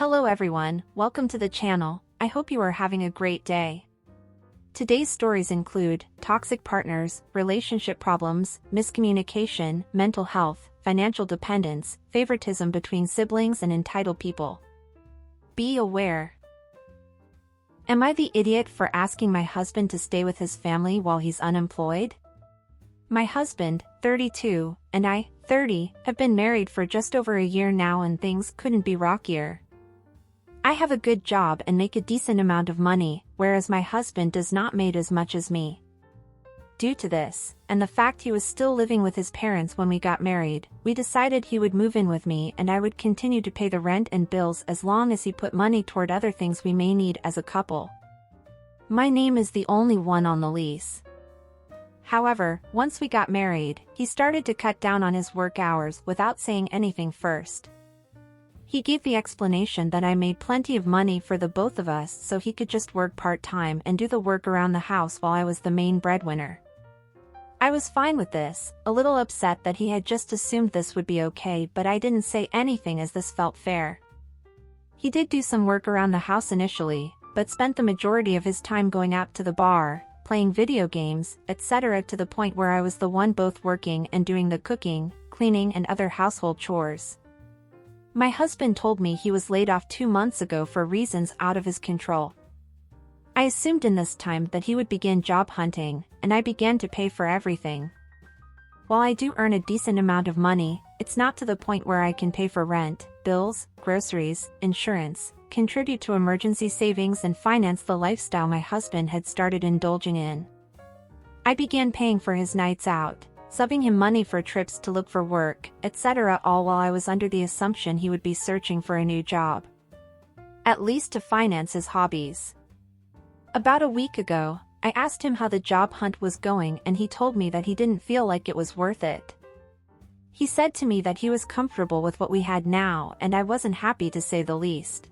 Hello everyone, welcome to the channel. I hope you are having a great day. Today's stories include toxic partners, relationship problems, miscommunication, mental health, financial dependence, favoritism between siblings and entitled people. Be aware. Am I the idiot for asking my husband to stay with his family while he's unemployed? My husband, 32, and I, 30, have been married for just over a year now and things couldn't be rockier. I have a good job and make a decent amount of money, whereas my husband does not make as much as me. Due to this, and the fact he was still living with his parents when we got married, we decided he would move in with me and I would continue to pay the rent and bills as long as he put money toward other things we may need as a couple. My name is the only one on the lease. However, once we got married, he started to cut down on his work hours without saying anything first. He gave the explanation that I made plenty of money for the both of us so he could just work part-time and do the work around the house while I was the main breadwinner. I was fine with this, a little upset that he had just assumed this would be okay, but I didn't say anything as this felt fair. He did do some work around the house initially, but spent the majority of his time going out to the bar, playing video games, etc. to the point where I was the one both working and doing the cooking, cleaning and other household chores. My husband told me he was laid off 2 months ago for reasons out of his control. I assumed in this time that he would begin job hunting, and I began to pay for everything. While I do earn a decent amount of money, it's not to the point where I can pay for rent, bills, groceries, insurance, contribute to emergency savings and finance the lifestyle my husband had started indulging in. I began paying for his nights out, subbing him money for trips to look for work, etc. all while I was under the assumption he would be searching for a new job. At least to finance his hobbies. About a week ago, I asked him how the job hunt was going and he told me that he didn't feel like it was worth it. He said to me that he was comfortable with what we had now and I wasn't happy to say the least.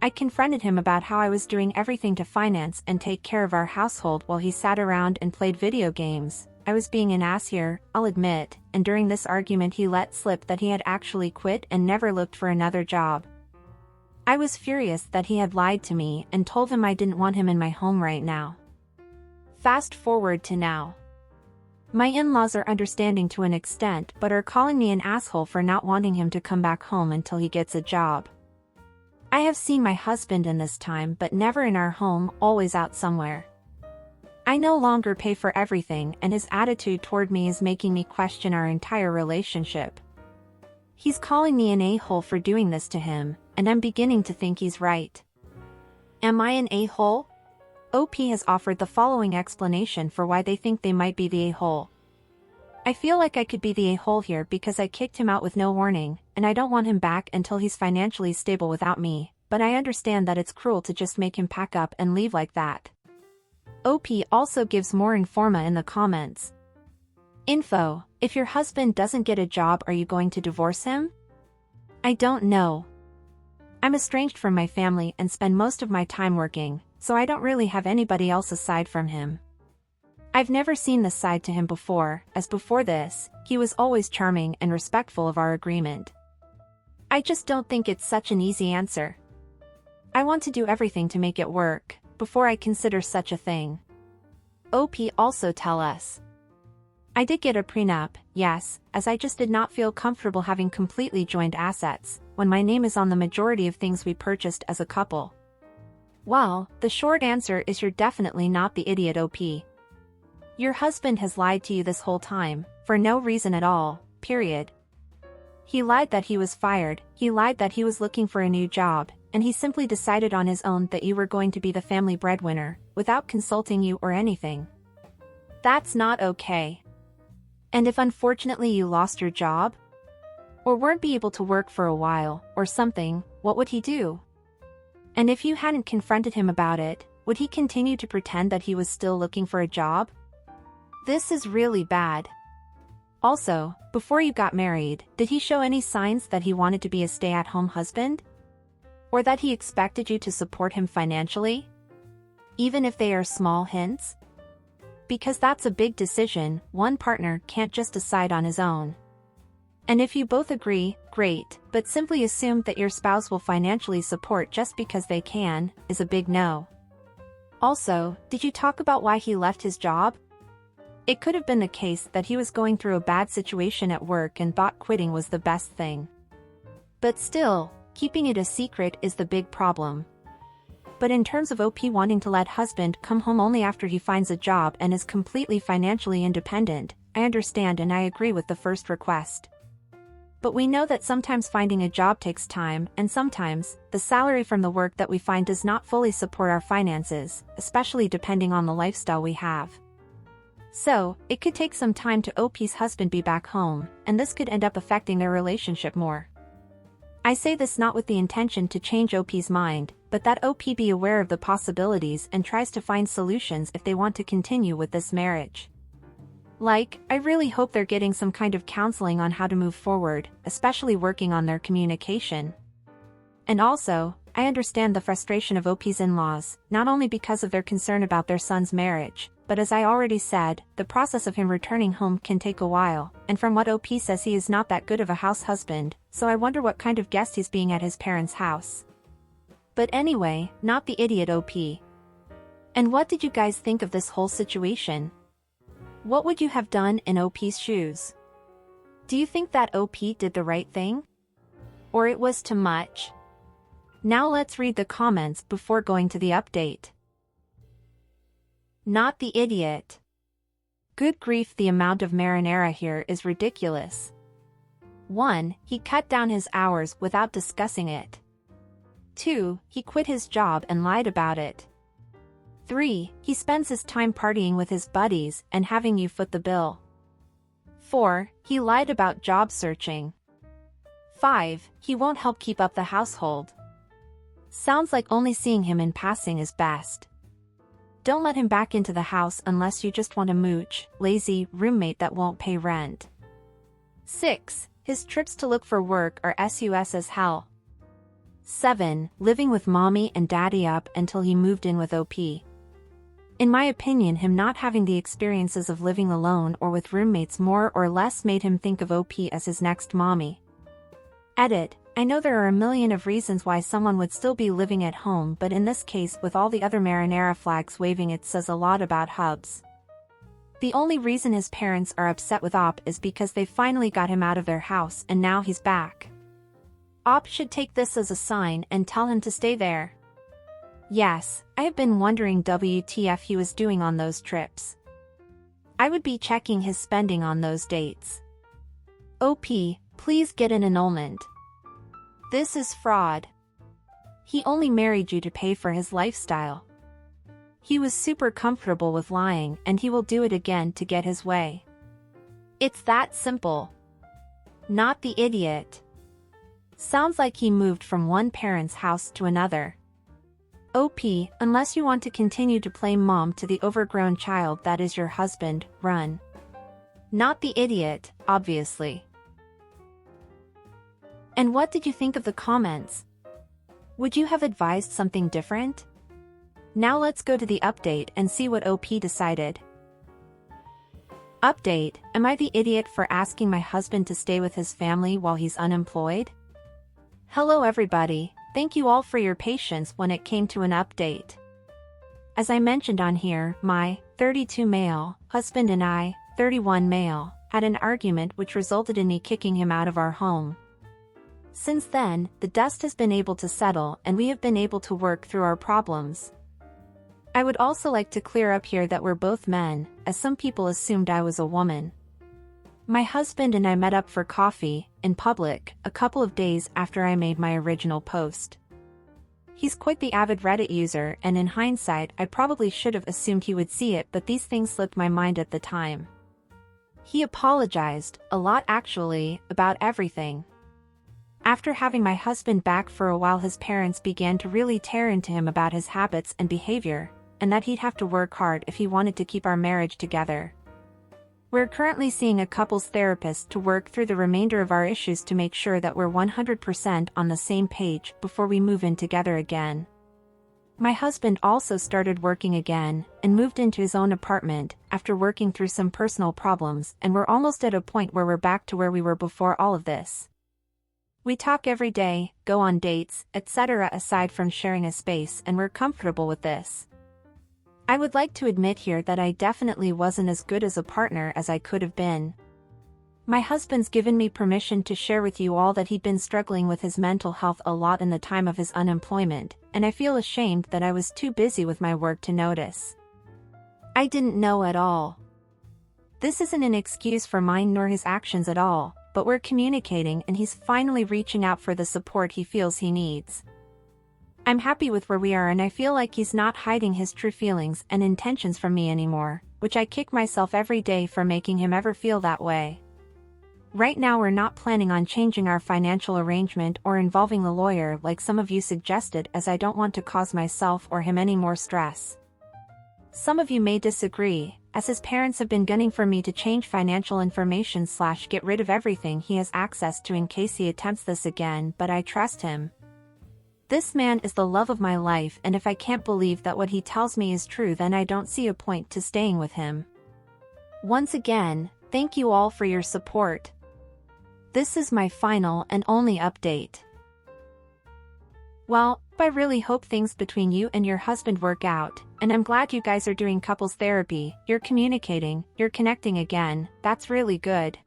I confronted him about how I was doing everything to finance and take care of our household while he sat around and played video games. I was being an ass here, I'll admit, and during this argument he let slip that he had actually quit and never looked for another job. I was furious that he had lied to me and told him I didn't want him in my home right now. Fast forward to now. My in-laws are understanding to an extent but are calling me an asshole for not wanting him to come back home until he gets a job. I have seen my husband in this time but never in our home, always out somewhere. I no longer pay for everything and his attitude toward me is making me question our entire relationship. He's calling me an a-hole for doing this to him, and I'm beginning to think he's right. Am I an a-hole? OP has offered the following explanation for why they think they might be the a-hole. I feel like I could be the a-hole here because I kicked him out with no warning, and I don't want him back until he's financially stable without me, but I understand that it's cruel to just make him pack up and leave like that. OP also gives more informa in the comments. Info: if your husband doesn't get a job, are you going to divorce him? I don't know. I'm estranged from my family and spend most of my time working, so I don't really have anybody else aside from him. I've never seen this side to him before, as before this, he was always charming and respectful of our agreement. I just don't think it's such an easy answer. I want to do everything to make it work, before I consider such a thing. OP also tell us. I did get a prenup, yes, as I just did not feel comfortable having completely joined assets, when my name is on the majority of things we purchased as a couple. Well, the short answer is you're definitely not the idiot, OP. Your husband has lied to you this whole time, for no reason at all, period. He lied that he was fired, he lied that he was looking for a new job, and he simply decided on his own that you were going to be the family breadwinner, without consulting you or anything. That's not okay. And if unfortunately you lost your job, or weren't be able to work for a while, or something, what would he do? And if you hadn't confronted him about it, would he continue to pretend that he was still looking for a job? This is really bad. Also, before you got married, did he show any signs that he wanted to be a stay-at-home husband? Or that he expected you to support him financially? Even if they are small hints? Because that's a big decision, one partner can't just decide on his own. And if you both agree, great, but simply assume that your spouse will financially support just because they can, is a big no. Also, did you talk about why he left his job? It could have been the case that he was going through a bad situation at work and thought quitting was the best thing. But still, keeping it a secret is the big problem. But in terms of OP wanting to let husband come home only after he finds a job and is completely financially independent, I understand and I agree with the first request. But we know that sometimes finding a job takes time, and sometimes, the salary from the work that we find does not fully support our finances, especially depending on the lifestyle we have. So, it could take some time to OP's husband be back home, and this could end up affecting their relationship more. I say this not with the intention to change OP's mind, but that OP be aware of the possibilities and tries to find solutions if they want to continue with this marriage. Like, I really hope they're getting some kind of counseling on how to move forward, especially working on their communication. And also, I understand the frustration of OP's in-laws, not only because of their concern about their son's marriage, but as I already said, the process of him returning home can take a while, and from what OP says he is not that good of a house husband, so I wonder what kind of guest he's being at his parents' house. But anyway, not the idiot OP. And what did you guys think of this whole situation? What would you have done in OP's shoes? Do you think that OP did the right thing? Or it was too much? Now let's read the comments before going to the update. Not the idiot. Good grief, the amount of marinara here is ridiculous. 1. He cut down his hours without discussing it. 2. He quit his job and lied about it. 3. He spends his time partying with his buddies and having you foot the bill. 4. He lied about job searching. 5. He won't help keep up the household. Sounds like only seeing him in passing is best. Don't let him back into the house unless you just want a mooch, lazy roommate that won't pay rent. 6. His trips to look for work are sus as hell. 7. Living with mommy and daddy up until he moved in with OP. In my opinion, him not having the experiences of living alone or with roommates more or less made him think of OP as his next mommy. Edit. I know there are a million of reasons why someone would still be living at home, but in this case with all the other marinara flags waving, it says a lot about Hubs. The only reason his parents are upset with OP is because they finally got him out of their house and now he's back. OP should take this as a sign and tell him to stay there. Yes, I have been wondering WTF he was doing on those trips. I would be checking his spending on those dates. OP, please get an annulment. This is fraud. He only married you to pay for his lifestyle. He was super comfortable with lying and he will do it again to get his way. It's that simple. Not the idiot. Sounds like he moved from one parent's house to another. OP, unless you want to continue to play mom to the overgrown child that is your husband, run. Not the idiot, obviously. And what did you think of the comments? Would you have advised something different? Now let's go to the update and see what OP decided. Update: Am I the idiot for asking my husband to stay with his family while he's unemployed? Hello everybody, thank you all for your patience when it came to an update. As I mentioned on here, my 32 male husband and I, 31 male, had an argument which resulted in me kicking him out of our home. Since then, the dust has been able to settle and we have been able to work through our problems. I would also like to clear up here that we're both men, as some people assumed I was a woman. My husband and I met up for coffee, in public, a couple of days after I made my original post. He's quite the avid Reddit user and in hindsight I probably should have assumed he would see it, but these things slipped my mind at the time. He apologized, a lot actually, about everything. After having my husband back for a while, his parents began to really tear into him about his habits and behavior, and that he'd have to work hard if he wanted to keep our marriage together. We're currently seeing a couples therapist to work through the remainder of our issues to make sure that we're 100% on the same page before we move in together again. My husband also started working again, and moved into his own apartment, after working through some personal problems, and we're almost at a point where we're back to where we were before all of this. We talk every day, go on dates, etc. aside from sharing a space, and we're comfortable with this. I would like to admit here that I definitely wasn't as good as a partner as I could have been. My husband's given me permission to share with you all that he'd been struggling with his mental health a lot in the time of his unemployment, and I feel ashamed that I was too busy with my work to notice. I didn't know at all. This isn't an excuse for mine nor his actions at all, but we're communicating and he's finally reaching out for the support he feels he needs. I'm happy with where we are, and I feel like he's not hiding his true feelings and intentions from me anymore, which I kick myself every day for making him ever feel that way. Right now we're not planning on changing our financial arrangement or involving the lawyer like some of you suggested, as I don't want to cause myself or him any more stress. Some of you may disagree, as his parents have been gunning for me to change financial information / get rid of everything he has access to in case he attempts this again, but I trust him. This man is the love of my life, and if I can't believe that what he tells me is true, then I don't see a point to staying with him. Once again, thank you all for your support. This is my final and only update. Well, I really hope things between you and your husband work out, and I'm glad you guys are doing couples therapy, you're communicating, you're connecting again, that's really good.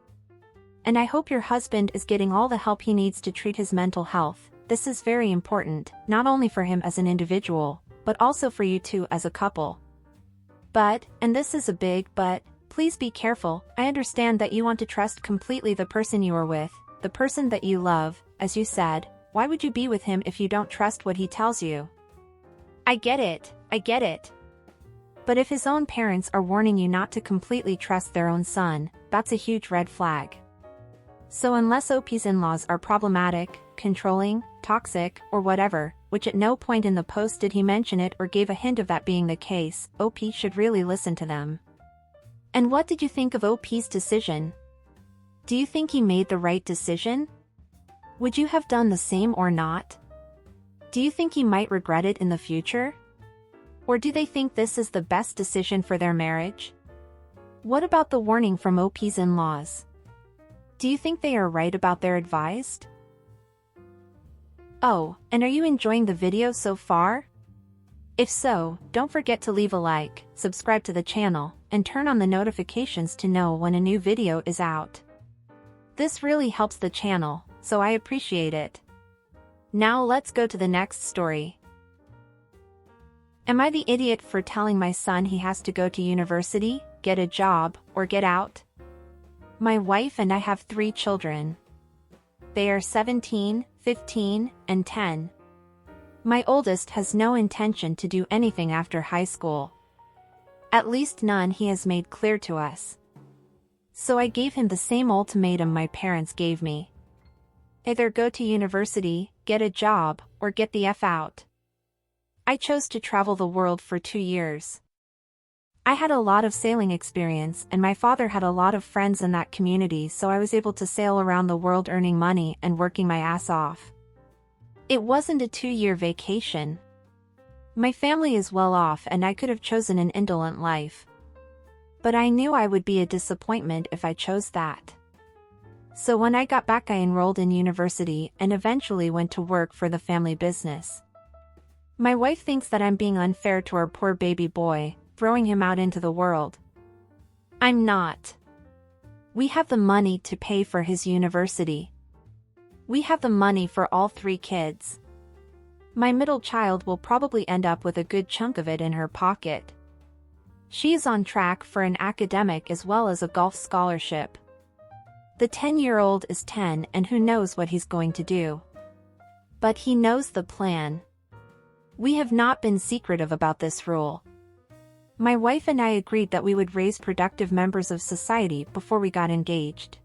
And I hope your husband is getting all the help he needs to treat his mental health. This is very important, not only for him as an individual, but also for you two as a couple. But, and this is a big but, please be careful. I understand that you want to trust completely the person you are with, the person that you love, as you said. Why would you be with him if you don't trust what he tells you? I get it. But if his own parents are warning you not to completely trust their own son, that's a huge red flag. So unless OP's in-laws are problematic, controlling, toxic, or whatever, which at no point in the post did he mention it or gave a hint of that being the case, OP should really listen to them. And what did you think of OP's decision? Do you think he made the right decision? Would you have done the same or not? Do you think he might regret it in the future? Or do they think this is the best decision for their marriage? What about the warning from OP's in-laws? Do you think they are right about their advice? Oh, and are you enjoying the video so far? If so, don't forget to leave a like, subscribe to the channel, and turn on the notifications to know when a new video is out. This really helps the channel, so I appreciate it. Now let's go to the next story. Am I the idiot for telling my son he has to go to university, get a job, or get out? My wife and I have 3 children. They are 17, 15, and 10. My oldest has no intention to do anything after high school. At least none he has made clear to us. So I gave him the same ultimatum my parents gave me. Either go to university, get a job, or get the F out. I chose to travel the world for 2 years. I had a lot of sailing experience, and my father had a lot of friends in that community, so I was able to sail around the world earning money and working my ass off. It wasn't a 2-year vacation. My family is well off and I could have chosen an indolent life. But I knew I would be a disappointment if I chose that. So when I got back, I enrolled in university and eventually went to work for the family business. My wife thinks that I'm being unfair to our poor baby boy, throwing him out into the world. I'm not. We have the money to pay for his university. We have the money for all 3 kids. My middle child will probably end up with a good chunk of it in her pocket. She is on track for an academic as well as a golf scholarship. The 10-year-old is 10 and who knows what he's going to do. But he knows the plan. We have not been secretive about this rule. My wife and I agreed that we would raise productive members of society before we got engaged.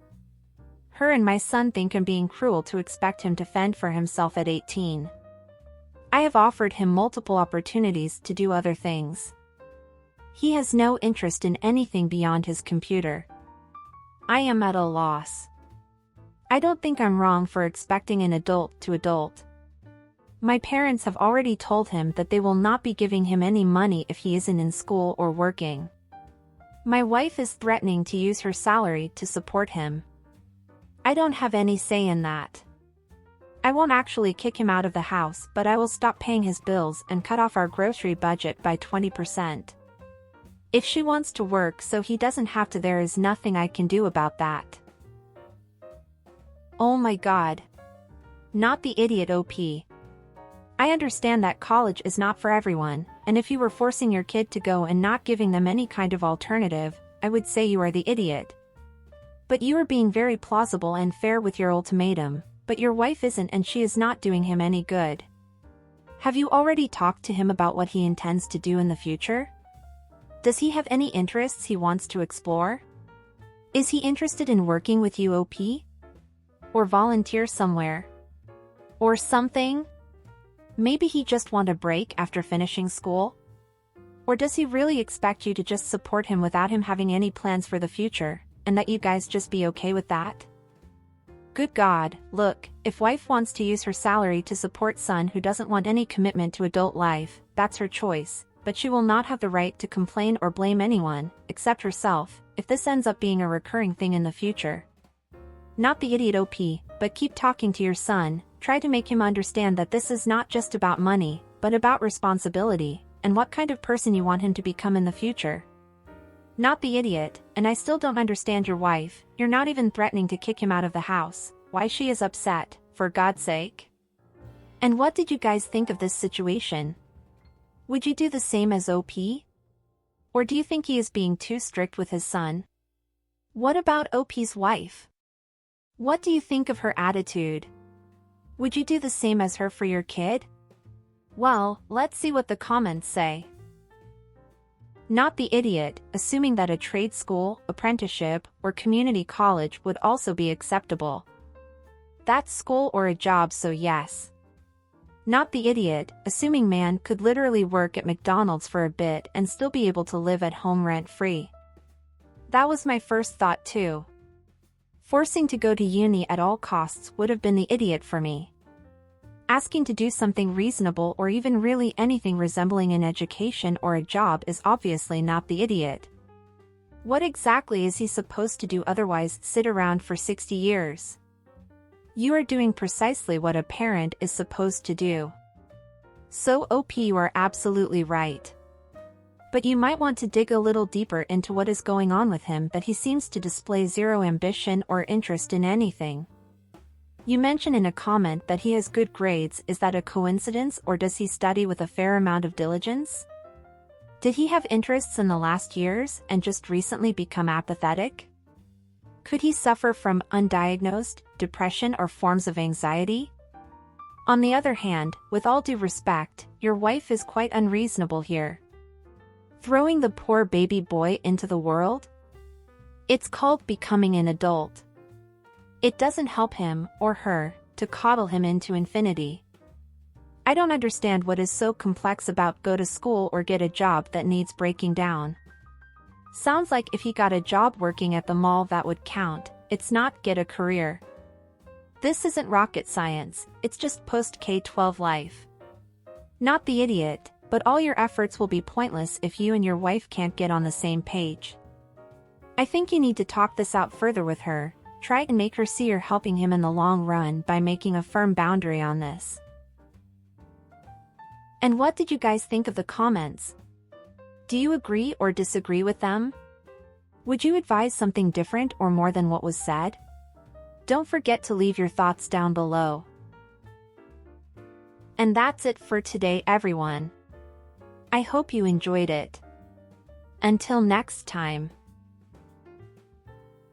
Her and my son think I'm being cruel to expect him to fend for himself at 18. I have offered him multiple opportunities to do other things. He has no interest in anything beyond his computer. I am at a loss. I don't think I'm wrong for expecting an adult to adult. My parents have already told him that they will not be giving him any money if he isn't in school or working. My wife is threatening to use her salary to support him. I don't have any say in that. I won't actually kick him out of the house, but I will stop paying his bills and cut off our grocery budget by 20%. If she wants to work so he doesn't have to, there is nothing I can do about that. Oh my God. Not the idiot OP. I understand that college is not for everyone, and if you were forcing your kid to go and not giving them any kind of alternative, I would say you are the idiot. But you are being very plausible and fair with your ultimatum, but your wife isn't, and she is not doing him any good. Have you already talked to him about what he intends to do in the future? Does he have any interests he wants to explore? Is he interested in working with you OP? Or volunteer somewhere? Or something? Maybe he just wants a break after finishing school? Or does he really expect you to just support him without him having any plans for the future, and that you guys just be okay with that? Good God, look, if wife wants to use her salary to support son who doesn't want any commitment to adult life, that's her choice, but she will not have the right to complain or blame anyone, except herself, if this ends up being a recurring thing in the future. Not the idiot OP, but keep talking to your son, try to make him understand that this is not just about money, but about responsibility, and what kind of person you want him to become in the future. Not the idiot, and I still don't understand your wife, you're not even threatening to kick him out of the house, why she is upset, for God's sake. And what did you guys think of this situation? Would you do the same as OP? Or do you think he is being too strict with his son? What about OP's wife? What do you think of her attitude? Would you do the same as her for your kid? Well, let's see what the comments say. Not the idiot, assuming that a trade school, apprenticeship, or community college would also be acceptable. That's school or a job, so yes. Not the idiot, assuming man could literally work at McDonald's for a bit and still be able to live at home rent-free. That was my first thought too. Forcing to go to uni at all costs would have been the idiot for me. Asking to do something reasonable or even really anything resembling an education or a job is obviously not the idiot. What exactly is he supposed to do otherwise sit around for 60 years? You are doing precisely what a parent is supposed to do. So OP, you are absolutely right. But you might want to dig a little deeper into what is going on with him, that he seems to display zero ambition or interest in anything. You mention in a comment that he has good grades. Is that a coincidence, or does he study with a fair amount of diligence? Did he have interests in the last years and just recently become apathetic? Could he suffer from undiagnosed depression or forms of anxiety? On the other hand, with all due respect, your wife is quite unreasonable here. Throwing the poor baby boy into the world? It's called becoming an adult. It doesn't help him, or her, to coddle him into infinity. I don't understand what is so complex about go to school or get a job that needs breaking down. Sounds like if he got a job working at the mall that would count, it's not get a career. This isn't rocket science, it's just post-K-12 life. Not the idiot, but all your efforts will be pointless if you and your wife can't get on the same page. I think you need to talk this out further with her, try and make her see you're helping him in the long run by making a firm boundary on this. And what did you guys think of the comments? Do you agree or disagree with them? Would you advise something different or more than what was said? Don't forget to leave your thoughts down below. And that's it for today, everyone. I hope you enjoyed it. Until next time.